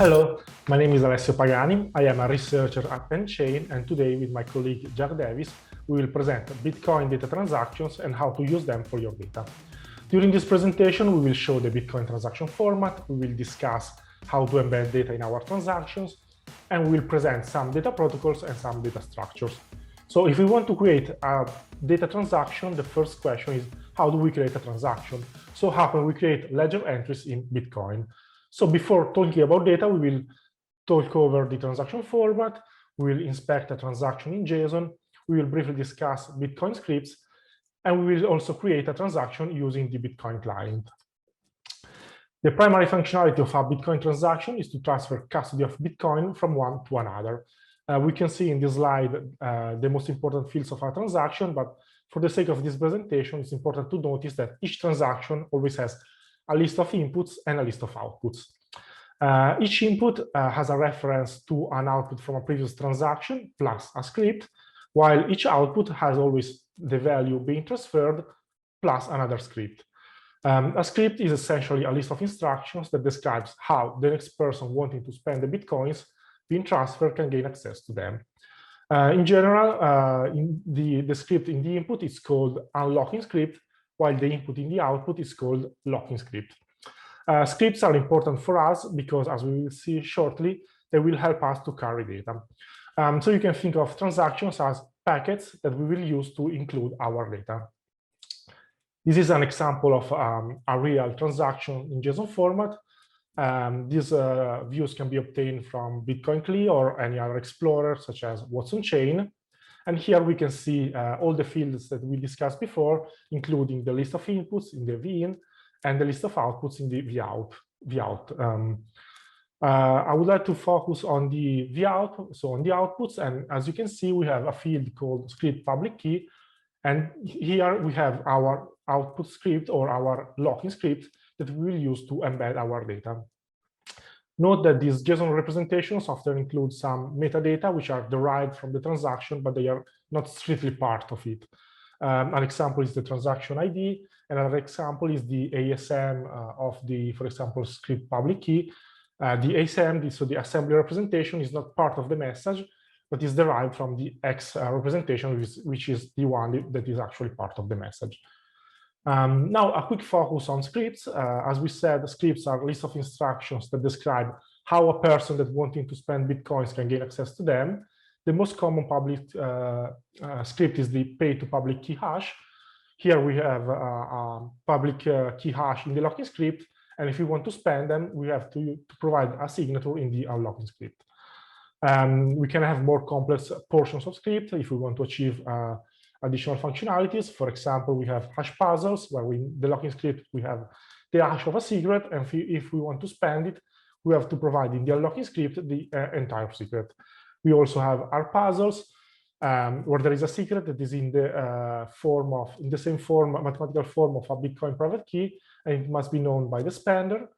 Hello, my name is Alessio Pagani. I am a researcher at Chain, and today with my colleague Jack Davis, we will present Bitcoin data transactions and how to use them for your data. During this presentation, we will show the Bitcoin transaction format, we will discuss how to embed data in our transactions, and we will present some data protocols and some data structures. So if we want to create a data transaction, the first question is, how do we create a transaction? So how can we create ledger entries in Bitcoin? So before talking about data, we will talk over the transaction format, we will inspect a transaction in JSON, we will briefly discuss Bitcoin scripts, and we will also create a transaction using the Bitcoin client. The primary functionality of a Bitcoin transaction is to transfer custody of Bitcoin from one to another. We can see in this slide the most important fields of a transaction, but for the sake of this presentation, it's important to notice that each transaction always has a list of inputs and a list of outputs. Each input has a reference to an output from a previous transaction plus a script, while each output has always the value being transferred plus another script. A script is essentially a list of instructions that describes how the next person wanting to spend the Bitcoins being transferred can gain access to them. In general, the script in the input is called unlocking script, while the input in the output is called locking script. Scripts are important for us because, as we will see shortly, they will help us to carry data. So you can think of transactions as packets that we will use to include our data. This is an example of a real transaction in JSON format. These views can be obtained from Bitcoin CLI or any other explorer, such as Watson Chain. And here we can see all the fields that we discussed before, including the list of inputs in the vin and the list of outputs in the vout. I would like to focus on the vout, so on the outputs. And as you can see, we have a field called script public key. And here we have our output script or our locking script that we will use to embed our data. Note that these JSON representations often include some metadata which are derived from the transaction, but they are not strictly part of it. An example is the transaction ID. Another example is the ASM of the, for example, script public key. The ASM, so the assembly representation, is not part of the message, but is derived from the X representation, which is the one that is actually part of the message. Now, a quick focus on scripts. As we said, scripts are a list of instructions that describe how a person that wanting to spend Bitcoins can gain access to them. The most common public script is the pay to public key hash. Here we have a public key hash in the locking script. And if we want to spend them, we have to provide a signature in the unlocking script. We can have more complex portions of script if we want to achieve additional functionalities. For example, we have hash puzzles, where in the locking script, we have the hash of a secret. And if we want to spend it, we have to provide in the unlocking script the entire secret. We also have R puzzles, where there is a secret that is in the same form, mathematical form of a Bitcoin private key, and it must be known by the spender.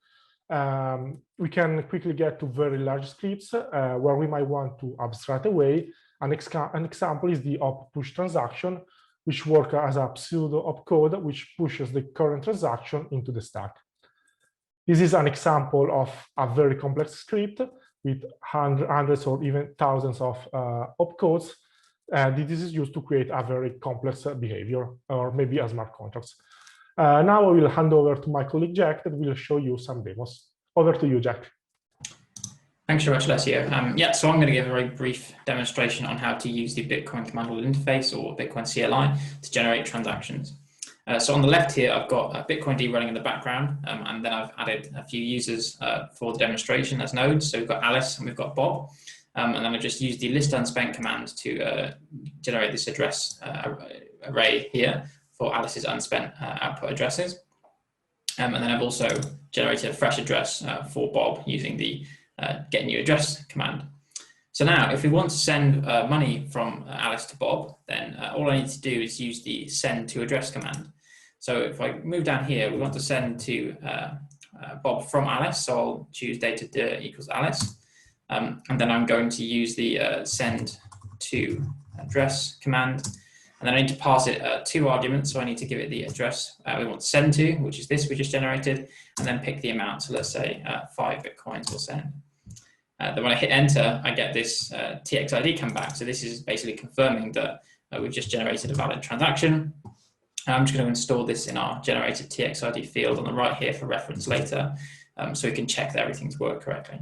We can quickly get to very large scripts where we might want to abstract away. An example is the op push transaction, which works as a pseudo opcode, which pushes the current transaction into the stack. This is an example of a very complex script with hundreds or even thousands of opcodes. This is used to create a very complex behavior, or maybe a smart contracts. Now I will hand over to my colleague Jack that will show you some demos. Over to you, Jack. Thanks very much, Alessio. So I'm going to give a very brief demonstration on how to use the Bitcoin command line interface, or Bitcoin CLI, to generate transactions. So on the left here, I've got Bitcoin running in the background, and then I've added a few users for the demonstration as nodes. So we've got Alice and we've got Bob. And then I've just used the list unspent command to generate this address array here for Alice's unspent output addresses. And then I've also generated a fresh address for Bob using the get new address command. So now, if we want to send money from Alice to Bob, then all I need to do is use the send to address command. So if I move down here, we want to send to Bob from Alice. So I'll choose data equals Alice. And then I'm going to use the send to address command. And then I need to pass it 2 arguments. So I need to give it the address we want to send to, which is this we just generated, and then pick the amount. So let's say 5 Bitcoins will send. Then when I hit enter, I get this TXID come back. So this is basically confirming that we've just generated a valid transaction. I'm just going to install this in our generated TXID field on the right here for reference later, so we can check that everything's worked correctly.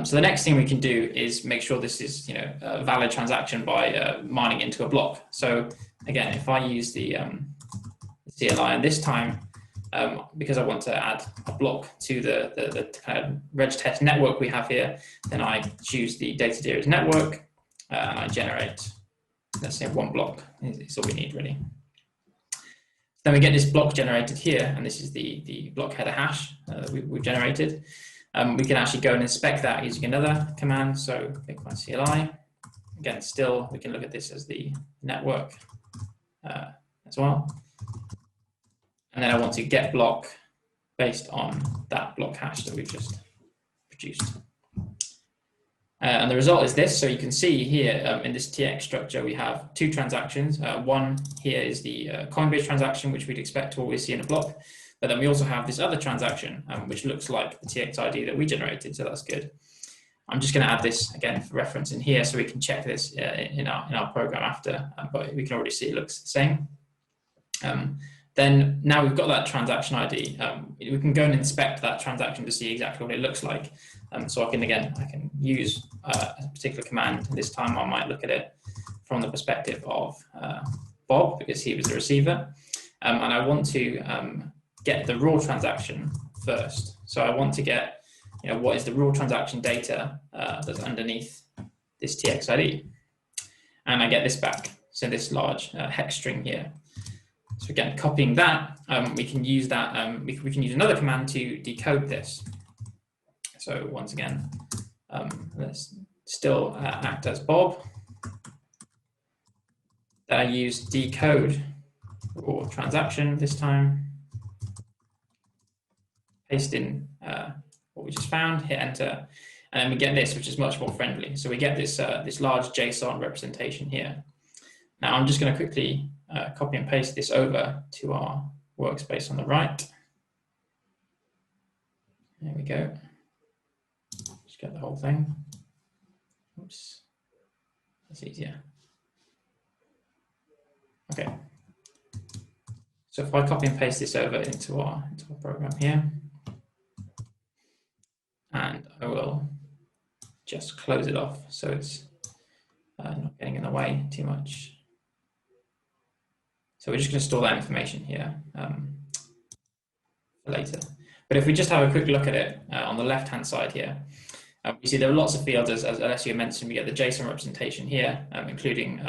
So the next thing we can do is make sure this is, a valid transaction by mining into a block. So again, if I use the CLI, and this time, because I want to add a block to the kind of reg test network we have here, then I choose the data series network, and I generate, let's say, one block. It's all we need, really. Then we get this block generated here, and this is the block header hash that we've generated. We can actually go and inspect that using another command. So Bitcoin CLI. Again, still, we can look at this as the network as well. And then I want to get block based on that block hash that we've just produced. And the result is this. So you can see here in this TX structure, we have two transactions. One here is the Coinbase transaction, which we'd expect to always see in a block. But then we also have this other transaction, which looks like the TXID that we generated. So that's good. I'm just going to add this again for reference in here so we can check this in our program after, but we can already see it looks the same. Then now we've got that transaction ID, we can go and inspect that transaction to see exactly what it looks like. So I can use a particular command. This time I might look at it from the perspective of Bob, because he was the receiver. And I want to get the raw transaction first. So I want to get, what is the raw transaction data that's underneath this TXID. And I get this back. So this large hex string here. So again, copying that, we can use that. We can use another command to decode this. So once again, let's still act as Bob. Then I use decode raw transaction this time. Paste in what we just found, hit enter, and then we get this, which is much more friendly. So we get this this large JSON representation here. Now I'm just going to quickly copy and paste this over to our workspace on the right. There we go. Just get the whole thing. Oops, that's easier. Okay. So if I copy and paste this over into our program here, and I will just close it off so it's not getting in the way too much. So we're just going to store that information here for later. But if we just have a quick look at it on the left-hand side here, we see there are lots of fields, as Alessio mentioned. We get the JSON representation here, including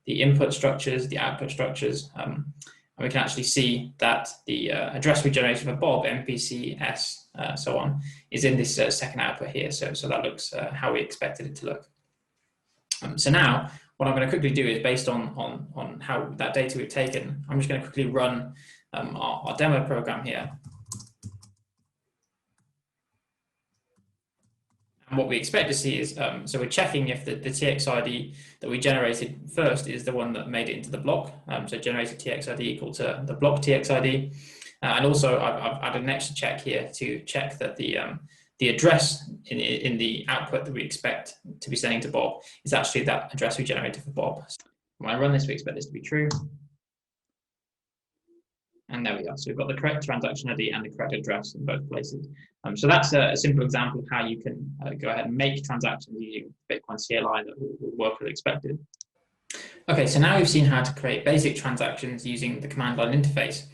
the input structures, the output structures, and we can actually see that the address we generated for Bob, MPCS, so on, is in this second output here. So that looks how we expected it to look. So now, what I'm going to quickly do is, based on how that data we've taken, I'm just going to quickly run our demo program here. And what we expect to see is, so we're checking if the TXID that we generated first is the one that made it into the block. So generated TXID equal to the block TXID. And also I've added an extra check here to check that the address in the output that we expect to be sending to Bob is actually that address we generated for Bob. So when I run this, we expect this to be true. And there we are. So we've got the correct transaction ID and the correct address in both places. So that's a simple example of how you can go ahead and make transactions using Bitcoin CLI that will work as expected. Okay, so now we've seen how to create basic transactions using the command line interface.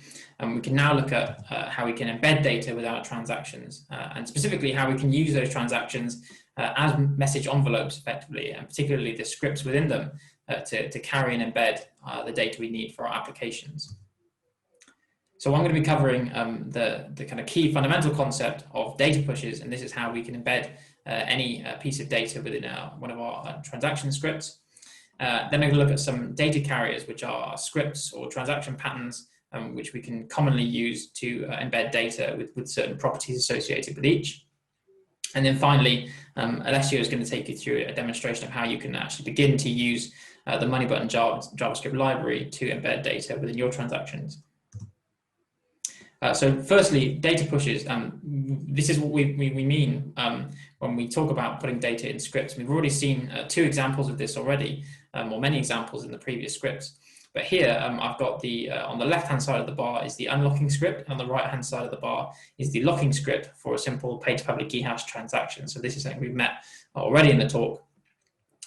And we can now look at how we can embed data with our transactions, and specifically how we can use those transactions as message envelopes effectively, and particularly the scripts within them to carry and embed the data we need for our applications. So I'm going to be covering the kind of key fundamental concept of data pushes, and this is how we can embed any piece of data within one of our transaction scripts. Then I'm going to look at some data carriers, which are scripts or transaction patterns, which we can commonly use to embed data with certain properties associated with each. And then finally, Alessio is going to take you through a demonstration of how you can actually begin to use the Money Button JavaScript library to embed data within your transactions. So firstly, data pushes. This is what we mean when we talk about putting data in scripts. We've already seen 2 examples of this already, or many examples in the previous scripts. But here I've got the, on the left-hand side of the bar is the unlocking script, and on the right-hand side of the bar is the locking script for a simple page public key hash transaction. So this is something we've met already in the talk.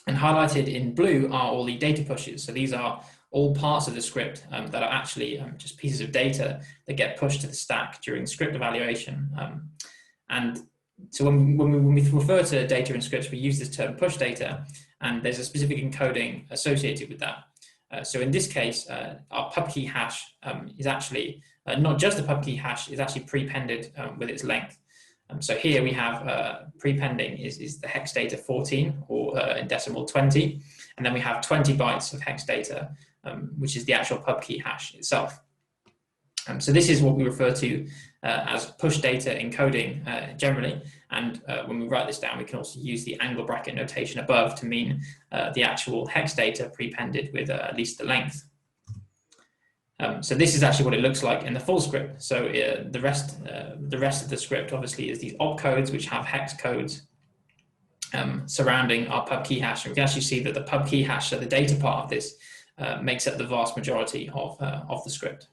And highlighted in blue are all the data pushes. So these are all parts of the script that are actually just pieces of data that get pushed to the stack during script evaluation. And so when we refer to data in scripts, we use this term push data, and there's a specific encoding associated with that. So in this case, our pub key hash is actually not just a pub key hash, it's actually prepended with its length. So here we have prepending is the hex data 14, or in decimal 20, and then we have 20 bytes of hex data, which is the actual pub key hash itself. So this is what we refer to as push data encoding generally, and when we write this down, we can also use the angle bracket notation above to mean the actual hex data prepended with at least the length. So this is actually what it looks like in the full script. So the rest of the script obviously is these opcodes, which have hex codes surrounding our pub key hash. And we can actually see that the pub key hash, so the data part of this, makes up the vast majority of the script.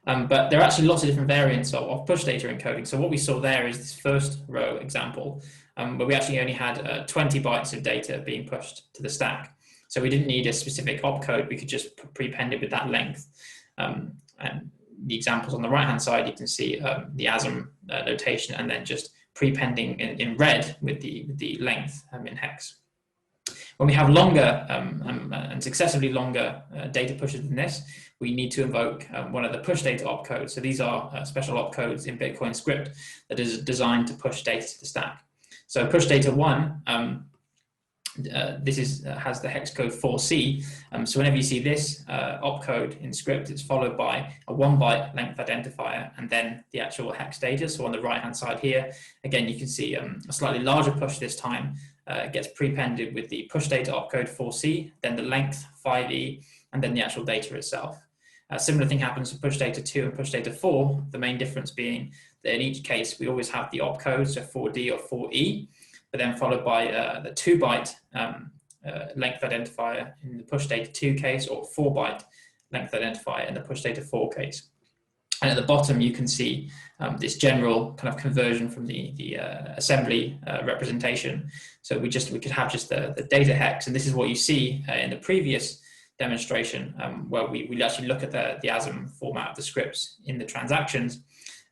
But there are actually lots of different variants of push data encoding. So what we saw there is this first row example, where we actually only had 20 bytes of data being pushed to the stack. So we didn't need a specific opcode, we could just prepend it with that length. And the examples on the right-hand side, you can see the ASM notation, and then just prepending in red with the length in hex. When we have longer and successively longer data pushes than this, we need to invoke one of the push data opcodes. So these are special opcodes in Bitcoin script that is designed to push data to the stack. So push data 1, this has the hex code 4C. So whenever you see this opcode in script, it's followed by a 1 byte length identifier and then the actual hex data. So on the right hand side here, again, you can see a slightly larger push this time gets prepended with the push data opcode 4C, then the length 5E, and then the actual data itself. A similar thing happens for push data 2 and push data 4, the main difference being that in each case we always have the opcode, so 4D or 4E, but then followed by the 2 byte length identifier in the push data 2 case, or 4 byte length identifier in the push data 4 case. And at the bottom, you can see this general kind of conversion from the assembly representation. So we could have just the data hex, and this is what you see in the previous demonstration, where we actually look at the ASM format of the scripts in the transactions.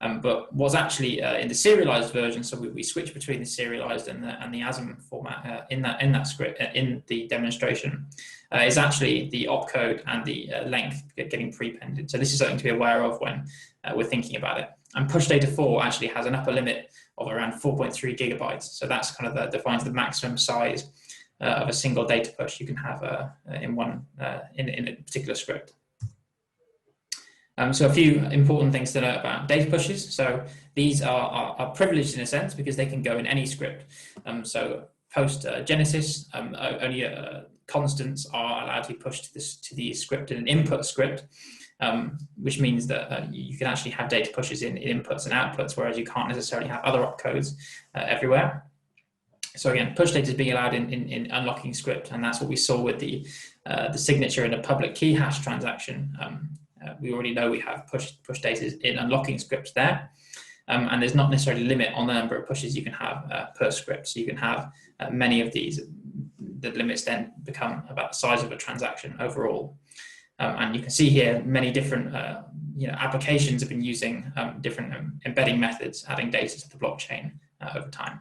But what's actually in the serialized version, so we switch between the serialized and the ASM format in that script in the demonstration, is actually the opcode and the length getting prepended. So this is something to be aware of when we're thinking about it. And push data 4 actually has an upper limit of around 4.3 gigabytes. So that's kind of defines the maximum size of a single data push you can have in a particular script. So a few important things to note about data pushes. So these are privileged in a sense because they can go in any script. So post Genesis, only constants are allowed to be pushed to the script in an input script, which means that you can actually have data pushes in inputs and outputs, whereas you can't necessarily have other opcodes everywhere. So again, push data is being allowed in unlocking script, and that's what we saw with the signature in a public key hash transaction. We already know we have push data in unlocking scripts there, and there's not necessarily a limit on the number of pushes you can have per script. So you can have many of these. The limits then become about the size of a transaction overall. And you can see here many different applications have been using different embedding methods, adding data to the blockchain over time.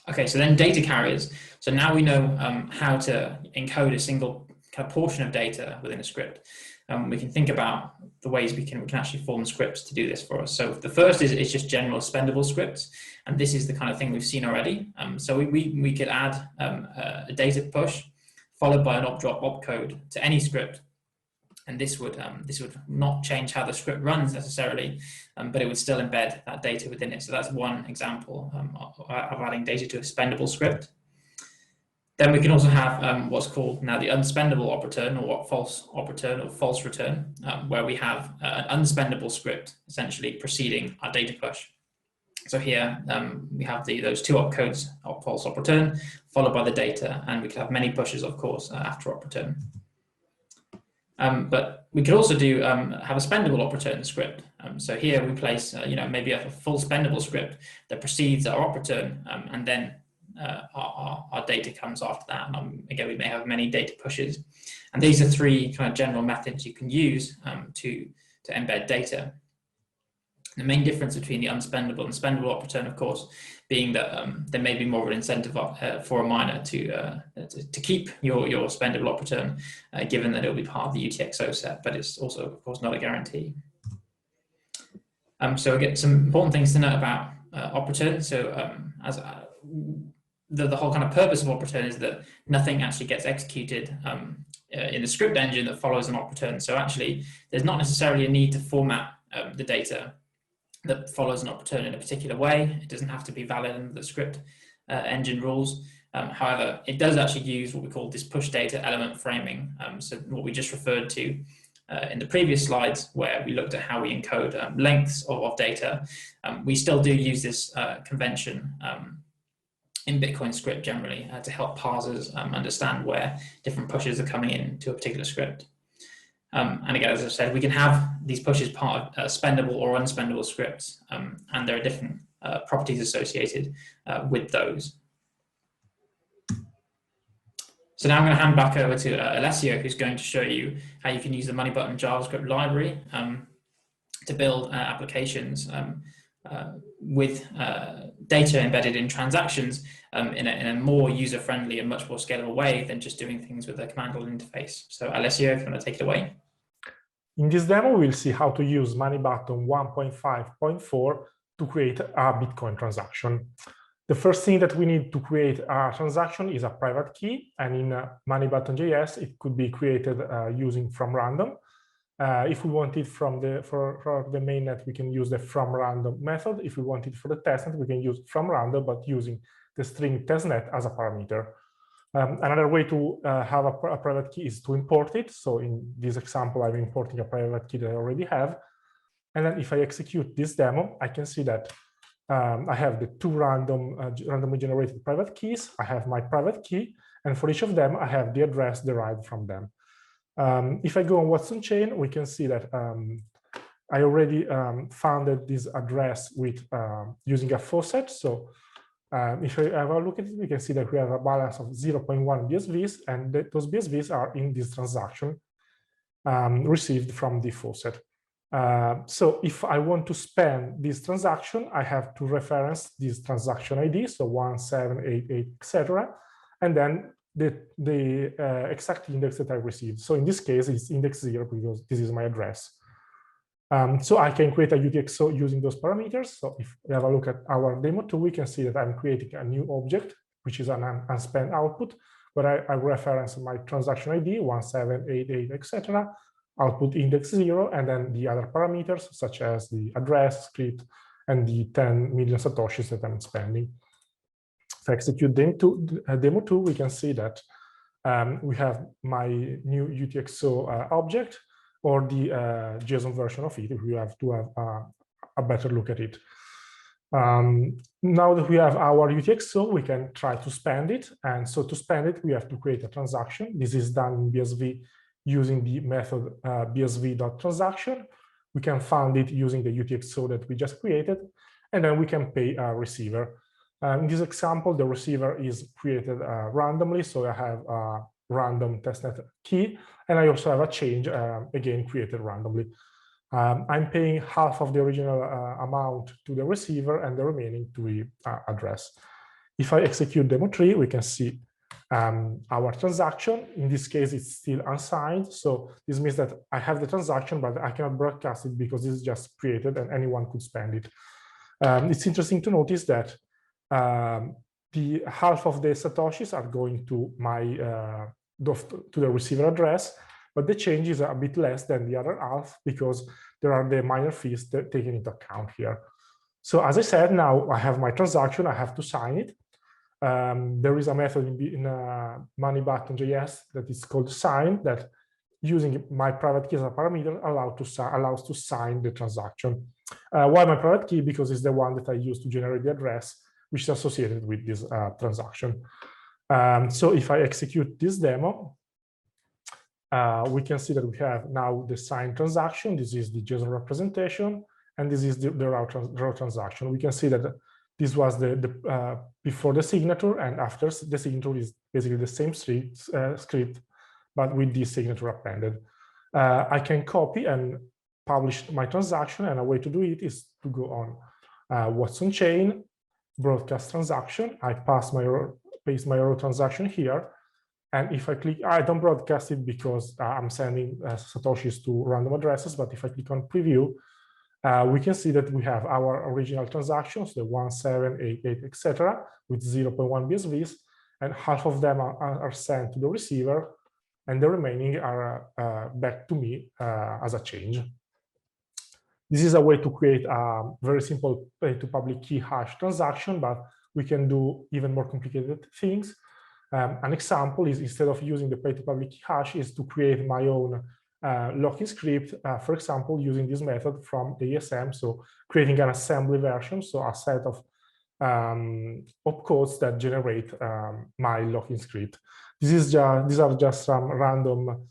Okay, so then data carriers. So now we know how to encode a single kind of portion of data within a script. We can think about the ways we can actually form scripts to do this for us. So the first is just general spendable scripts, and this is the kind of thing we've seen already. So we could add a data push followed by an op-drop opcode to any script, and this would not change how the script runs necessarily, but it would still embed that data within it. So that's one example of adding data to a spendable script. Then we can also have what's called now the unspendable op return, or what false op return or false return, where we have an unspendable script essentially preceding our data push. So here we have those two opcodes, false op return, followed by the data, and we could have many pushes, of course, after op return. But we could also do have a spendable op return script. So here we place, maybe a full spendable script that precedes our op return, and then our data comes after that. And again, we may have many data pushes. And these are three kind of general methods you can use to embed data. The main difference between the unspendable and spendable op return, of course, being that there may be more of an incentive for a miner to keep your spendable op return, given that it will be part of the UTXO set, but it's also, of course, not a guarantee. So again, some important things to note about op return. So the whole kind of purpose of op return is that nothing actually gets executed in the script engine that follows an op return. So actually, there's not necessarily a need to format the data that follows an op return in a particular way. It doesn't have to be valid under the script engine rules. However, it does actually use what we call this push data element framing. So what we just referred to in the previous slides, where we looked at how we encode lengths of data. We still do use this convention in Bitcoin script generally to help parsers understand where different pushes are coming in to a particular script. And again, as I said, we can have these pushes part of spendable or unspendable scripts, and there are different properties associated with those. So now I'm going to hand back over to Alessio, who's going to show you how you can use the MoneyButton JavaScript library to build applications with data embedded in transactions in a more user-friendly and much more scalable way than just doing things with a command line interface. So Alessio, if you want to take it away. In this demo, we'll see how to use MoneyButton 1.5.4 to create a Bitcoin transaction. The first thing that we need to create a transaction is a private key, and in MoneyButton.js, it could be created using from random. If we want it for the mainnet, we can use the from random method. If we want it for the testnet, we can use from random, but using the string testnet as a parameter. Another way to have a private key is to import it. So in this example, I'm importing a private key that I already have. And then if I execute this demo, I can see that I have the two randomly generated private keys. I have my private key, and for each of them, I have the address derived from them. If I go on What's on Chain, we can see that I already founded this address with using a faucet. So if I have a look at it, we can see that we have a balance of 0.1 BSVs, and those BSVs are in this transaction received from the faucet. So if I want to spend this transaction, I have to reference this transaction ID, so 1788, etc., and then the exact index that I received. So in this case, it's index 0 because this is my address. So I can create a UTXO using those parameters. So if we have a look at our demo 2, we can see that I'm creating a new object, which is an unspent output, where I reference my transaction ID, 1788, etc., output index 0, and then the other parameters, such as the address, script, and the 10 million Satoshis that I'm spending. If I execute demo 2, we can see that we have my new UTXO object, or the JSON version of it, if we have to have a better look at it. Now that we have our UTXO, we can try to spend it. And so to spend it, we have to create a transaction. This is done in BSV using the method bsv.transaction. We can fund it using the UTXO that we just created, and then we can pay a receiver. In this example, the receiver is created randomly, so I have a random testnet key, and I also have a change, again, created randomly. I'm paying half of the original amount to the receiver and the remaining to the address. If I execute demo 3, we can see our transaction. In this case, it's still unsigned. So this means that I have the transaction, but I cannot broadcast it because this is just created and anyone could spend it. It's interesting to notice that the half of the Satoshis are going to my to the receiver address, but the change is a bit less than the other half because there are the minor fees taken into account here. So as I said, now I have my transaction, I have to sign it. there is a method in money-button.js that is called sign, that using my private key as a parameter allows to sign the transaction. Why my private key? Because it's the one that I use to generate the address which is associated with this transaction. So if I execute this demo, we can see that we have now the signed transaction. This is the JSON representation, and this is the raw transaction. We can see that this was the before the signature, and after the signature is basically the same script, but with this signature appended. I can copy and publish my transaction, and a way to do it is to go on what's on chain, broadcast transaction. I paste my raw transaction here. And if I click, I don't broadcast it because I'm sending Satoshis to random addresses, but if I click on preview, we can see that we have our original transactions, the 1788, etc., with 0.1 BSVs, and half of them are sent to the receiver, and the remaining are back to me as a change. This is a way to create a very simple pay-to-public key hash transaction, but we can do even more complicated things. An example is, instead of using the pay-to-public key hash, is to create my own locking script, for example, using this method from ASM, so creating an assembly version, so a set of opcodes that generate my locking script. These are just some random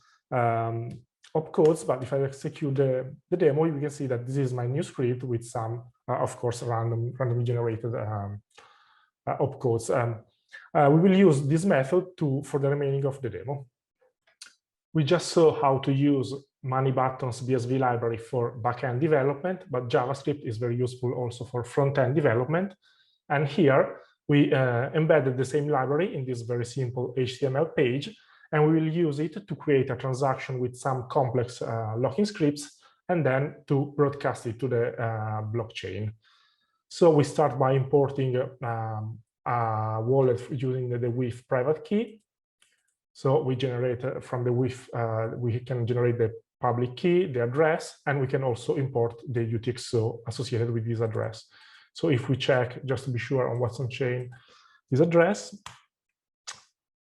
opcodes, but if I execute the demo, you can see that this is my new script with some, of course, randomly generated opcodes. We will use this method for the remaining of the demo. We just saw how to use MoneyButton's BSV library for backend development, but JavaScript is very useful also for front-end development. And here we embedded the same library in this very simple HTML page, and we will use it to create a transaction with some complex locking scripts, and then to broadcast it to the blockchain. So we start by importing a wallet using the WIF private key. So we generate from the WIF, we can generate the public key, the address, and we can also import the UTXO associated with this address. So if we check, just to be sure on what's on chain, this address,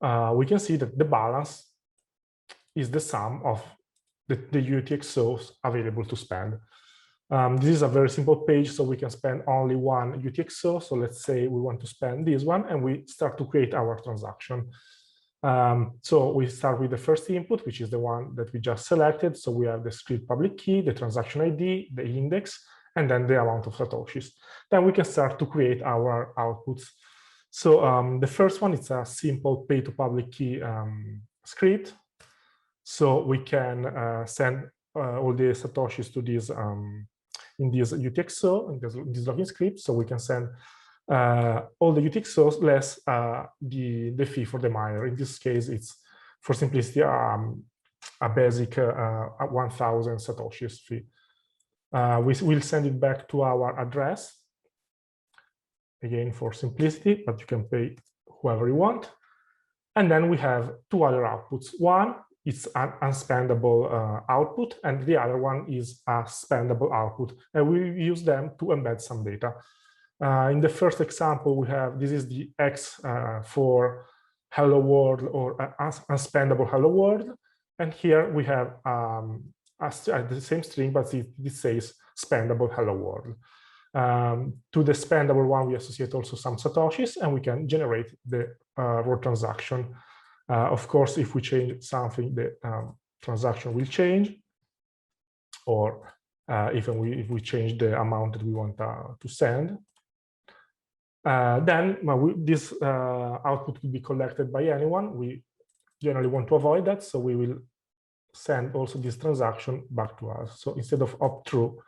we can see that the balance is the sum of the UTXOs available to spend. This is a very simple page, so we can spend only one UTXO. So let's say we want to spend this one, and we start to create our transaction. So we start with the first input, which is the one that we just selected. So we have the script public key, the transaction ID, the index, and then the amount of Satoshis. Then we can start to create our outputs. So the first one is a simple pay to public key script. So we can send all the Satoshis to this in this UTXO, in this login script. So we can send all the UTXOs less the fee for the miner. In this case, it's, for simplicity, a basic 1,000 Satoshis fee. We will send it back to our address, again for simplicity, but you can pay whoever you want. And then we have two other outputs. One, it's an unspendable output, and the other one is a spendable output. And we use them to embed some data. In the first example, we have, this is the X for hello world, or unspendable hello world. And here we have the same string, but this says spendable hello world. To the spendable one, we associate also some Satoshis, and we can generate the raw transaction. Of course, if we change something, the transaction will change, or even if we change the amount that we want to send. Then this output will be collected by anyone. We generally want to avoid that, so we will send also this transaction back to us. So instead of opt through,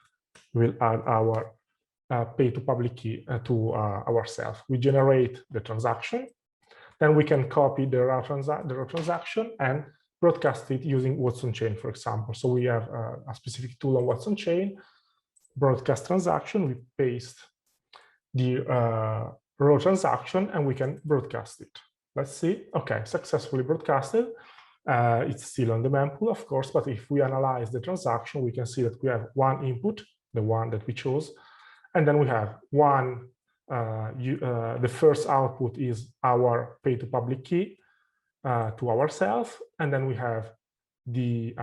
we will add our pay to public key to ourselves. We generate the transaction, then we can copy the raw transaction and broadcast it using what's on chain, for example. So we have a specific tool on what's on chain, broadcast transaction. We paste the raw transaction, and we can broadcast it. Let's see. Okay, successfully broadcasted. It's still on the mempool, of course, but if we analyze the transaction, we can see that we have one input, the one that we chose, and then we have one the first output is our pay to public key to ourselves, and then we have the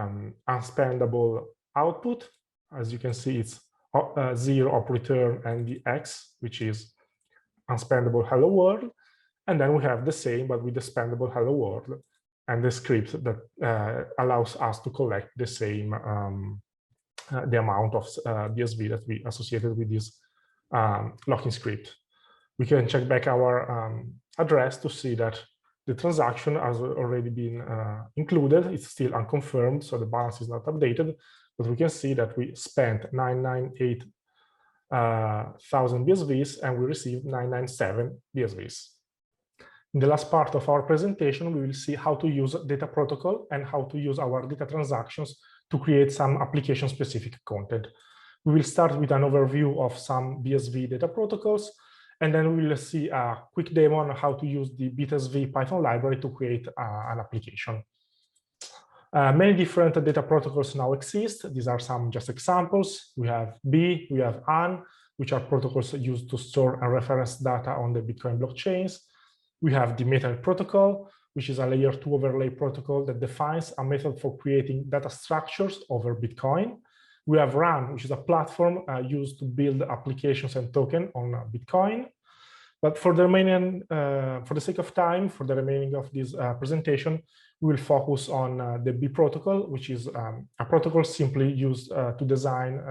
unspendable output. As you can see, it's 0 of return and the X, which is unspendable hello world. And then we have the same, but with the spendable hello world and the script that allows us to collect the same, the amount of BSV that we associated with this locking script. We can check back our address to see that the transaction has already been included. It's still unconfirmed, so the balance is not updated, but we can see that we spent 998,000 BSVs and we received 997 BSVs. In the last part of our presentation, we will see how to use data protocol and how to use our data transactions to create some application-specific content. We will start with an overview of some BSV data protocols, and then we will see a quick demo on how to use the BSV Python library to create an application. Many different data protocols now exist. These are some just examples. We have B, we have AN, which are protocols used to store and reference data on the Bitcoin blockchains. We have the Metanet protocol, which is a layer 2 overlay protocol that defines a method for creating data structures over Bitcoin. We have RAN, which is a platform used to build applications and tokens on Bitcoin. But for the remaining, for the sake of time, for the remaining of this presentation, we will focus on the B protocol, which is a protocol simply used to design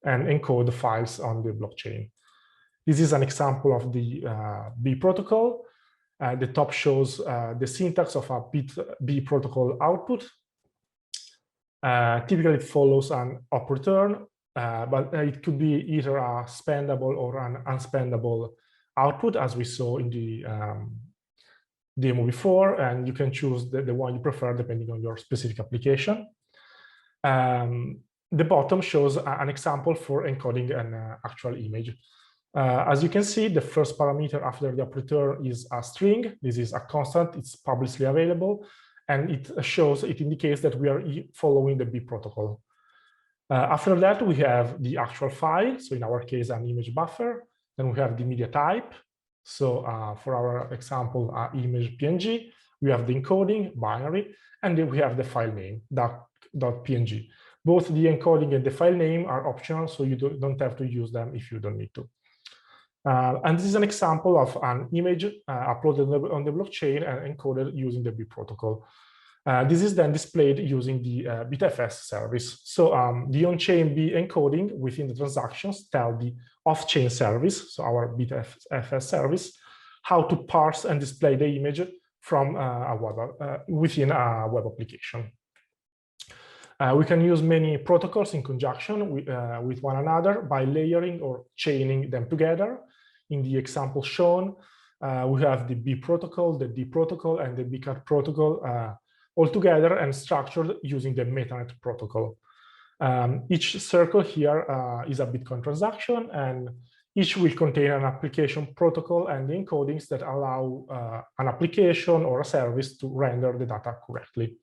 and encode files on the blockchain. This is an example of the B protocol. The top shows the syntax of a B protocol output. Typically, it follows an op return, but it could be either a spendable or an unspendable output, as we saw in the demo before, and you can choose the one you prefer depending on your specific application. The bottom shows an example for encoding an actual image. As you can see, the first parameter after the op return is a string. This is a constant, it's publicly available, and it indicates that we are following the B protocol. After that, we have the actual file, so in our case, an image buffer. Then we have the media type. So for our example, image PNG, we have the encoding, binary, and then we have the file name, .png. Both the encoding and the file name are optional, so you don't have to use them if you don't need to. And this is an example of an image uploaded on the blockchain and encoded using the B protocol. This is then displayed using the BitFS service. So the on-chain B encoding within the transactions tell the off-chain service, so our BitFS service, how to parse and display the image from within a web application. We can use many protocols in conjunction with one another by layering or chaining them together. In the example shown, we have the B protocol, the D protocol, and the BCAT protocol all together and structured using the Metanet protocol. Each circle here is a Bitcoin transaction, and each will contain an application protocol and the encodings that allow an application or a service to render the data correctly.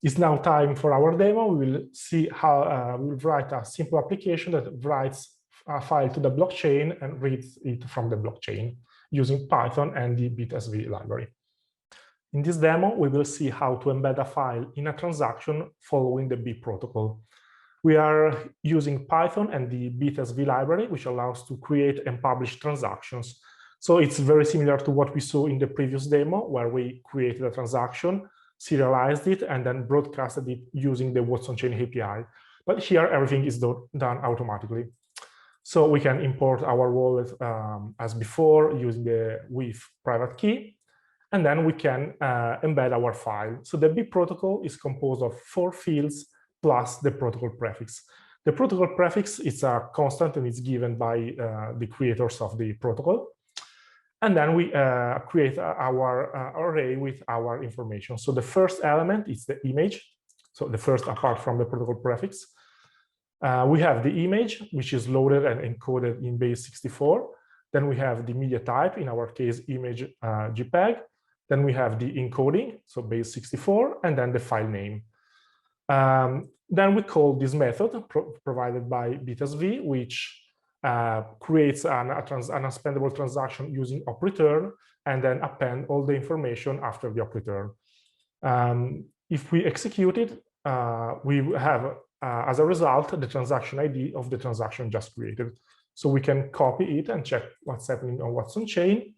It's now time for our demo. We will see how we'll write a simple application that writes a file to the blockchain and reads it from the blockchain using Python and the BSV library. In this demo, we will see how to embed a file in a transaction following the B protocol. We are using Python and the BSV library, which allows to create and publish transactions. So it's very similar to what we saw in the previous demo, where we created a transaction, serialized it, and then broadcasted it using the What's on Chain API. But here, everything is done automatically. So we can import our wallet as before using the with private key, and then we can embed our file. So the B protocol is composed of 4 fields plus the protocol prefix. The protocol prefix is a constant and it's given by the creators of the protocol. And then we create our array with our information. So the first element is the image. So the first apart from the protocol prefix. We have the image, which is loaded and encoded in base 64. Then we have the media type, in our case, image JPEG. Then we have the encoding, so base 64, and then the file name. Then we call this method provided by BSV, which creates an unspendable transaction using op return, and then append all the information after the op return. If we execute it, we have, as a result, the transaction ID of the transaction just created. So we can copy it and check what's happening on what's on chain.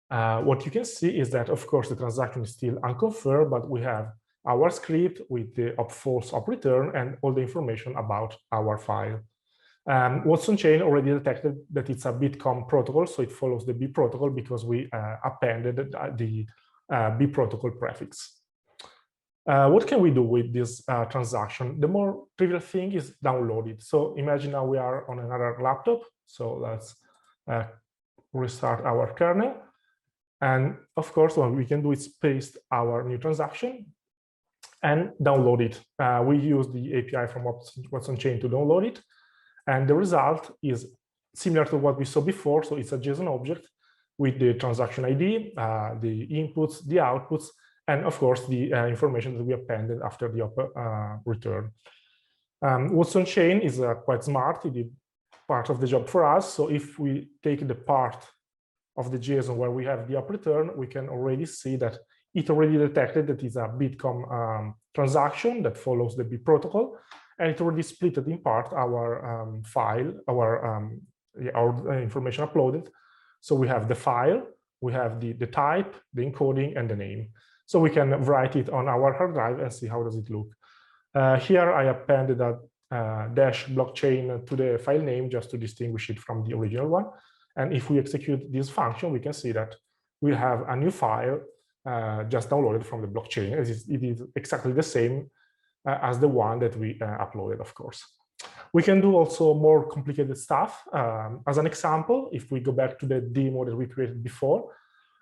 What you can see is that, of course, the transaction is still unconfirmed, but we have our script with the false op return and all the information about our file. What's on chain already detected that it's a Bitcoin protocol, so it follows the B protocol because we appended the B protocol prefix. What can we do with this transaction? The more trivial thing is download it. So imagine now we are on another laptop. So let's restart our kernel. And of course, what we can do is paste our new transaction and download it. We use the API from what's on chain to download it. And the result is similar to what we saw before. So it's a JSON object with the transaction ID, the inputs, the outputs, and of course, the information that we appended after the return. What's on chain is quite smart. It did part of the job for us. So if we take the part of the JSON where we have the op return, we can already see that it already detected that it's a Bitcoin transaction that follows the B protocol, and it already split it in part our file, our information uploaded. So we have the file, we have the type, the encoding, and the name. So we can write it on our hard drive and see how does it look. Here I appended a dash blockchain to the file name just to distinguish it from the original one. And if we execute this function, we can see that we have a new file just downloaded from the blockchain. It is exactly the same as the one that we uploaded, of course. We can do also more complicated stuff. As an example, if we go back to the demo that we created before,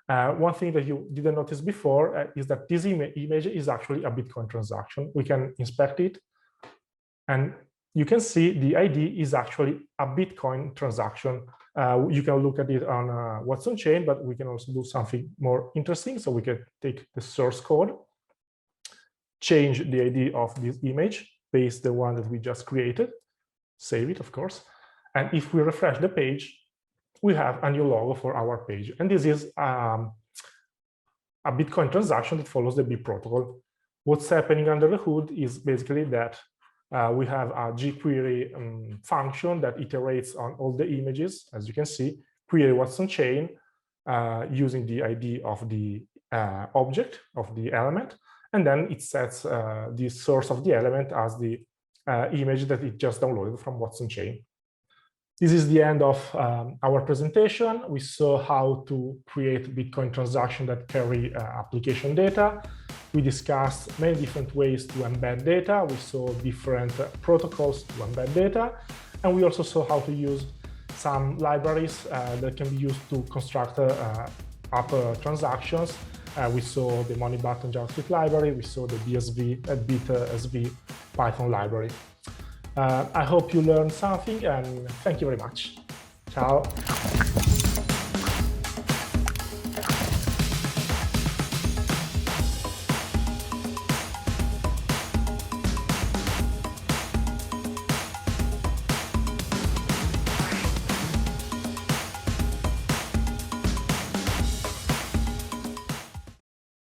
one thing that you didn't notice before is that this image is actually a Bitcoin transaction. We can inspect it, and you can see the ID is actually a Bitcoin transaction. You can look at it on what's on chain, but we can also do something more interesting. So we can take the source code, change the ID of this image, paste the one that we just created, save it, of course. And if we refresh the page, we have a new logo for our page. And this is a Bitcoin transaction that follows the B protocol. What's happening under the hood is basically that we have a jQuery function that iterates on all the images, as you can see, query what's on chain using the ID of the object, of the element, and then it sets the source of the element as the image that it just downloaded from what's on chain. This is the end of our presentation. We saw how to create Bitcoin transactions that carry application data. We discussed many different ways to embed data. We saw different protocols to embed data. And we also saw how to use some libraries that can be used to construct app transactions. We saw the Money Button JavaScript library. We saw the BSV Python library. I hope you learned something, and thank you very much. Ciao.